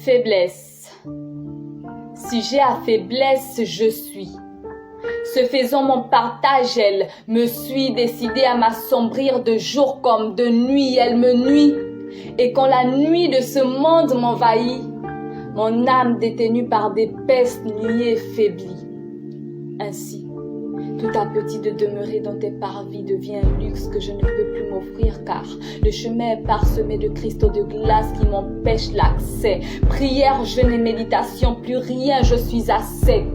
Faiblesse. Sujet à faiblesse, je suis. Ce faisant mon partage, elle me suit, décidée à m'assombrir de jour comme de nuit, elle me nuit. Et quand la nuit de ce monde m'envahit, mon âme détenue par des pestes nuées faiblit. Ainsi, tout appétit de demeurer dans tes parvis devient un luxe que je ne peux plus m'offrir car le chemin est parsemé de cristaux de glace qui m'empêchent l'accès. Prière, jeûne et méditation, plus rien, je suis à sec.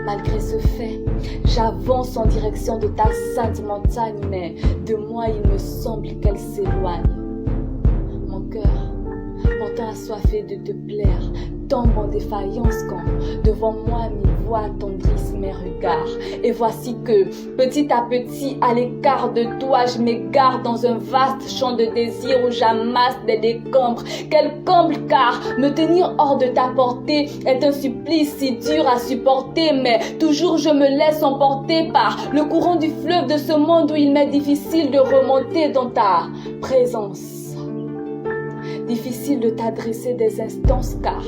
Malgré ce fait, j'avance en direction de ta sainte montagne, mais de moi il me semble qu'elle s'éloigne. Mon cœur, pourtant assoiffé de te plaire, tombe en défaillance quand devant moi mes voix attendrissent mes regards. Et voici que petit à petit à l'écart de toi je m'égare dans un vaste champ de désir où j'amasse des décombres. Quel comble car me tenir hors de ta portée est un supplice si dur à supporter, mais toujours je me laisse emporter par le courant du fleuve de ce monde où il m'est difficile de remonter dans ta présence. Difficile de t'adresser des instances car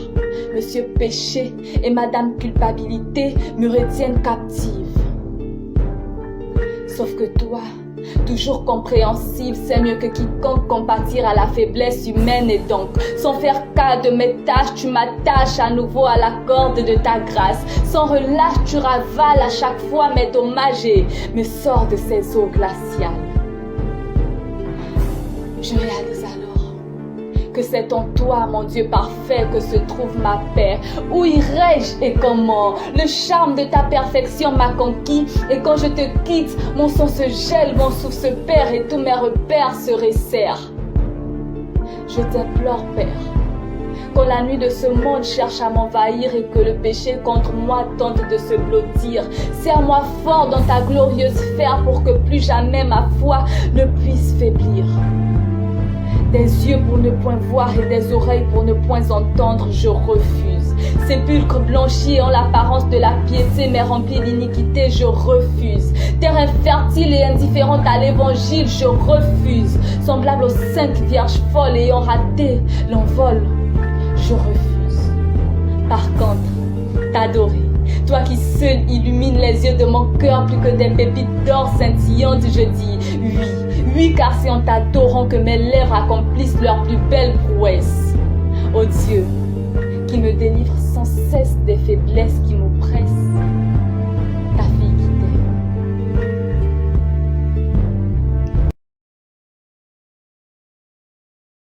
Monsieur Péché et Madame Culpabilité me retiennent captive. Sauf que toi, toujours compréhensible, c'est mieux que quiconque compatir à la faiblesse humaine et donc, sans faire cas de mes tâches, tu m'attaches à nouveau à la corde de ta grâce. Sans relâche, tu ravales à chaque fois mes dommages et me sors de ces eaux glaciales. Je réalise alors que c'est en toi, mon Dieu parfait, que se trouve ma paix. Où irai-je et comment? Le charme de ta perfection m'a conquis et quand je te quitte, mon sang se gèle, mon souffle se perd et tous mes repères se resserrent. Je t'implore, Père, quand la nuit de ce monde cherche à m'envahir et que le péché contre moi tente de se blottir, serre-moi fort dans ta glorieuse sphère pour que plus jamais ma foi ne puisse faiblir. Des yeux pour ne point voir et des oreilles pour ne point entendre, je refuse. Sépulcre blanchi en l'apparence de la piété, mais rempli d'iniquité, je refuse. Terre infertile et indifférente à l'évangile, je refuse. Semblable aux 5 vierges folles ayant raté l'envol, je refuse. Par contre, t'adorer, toi qui seul illumine les yeux de mon cœur plus que des pépites d'or scintillantes, je dis oui. Oui, car c'est en t'adorant que mes lèvres accomplissent leur plus belle prouesse. Ô Dieu, qui me délivre sans cesse des faiblesses qui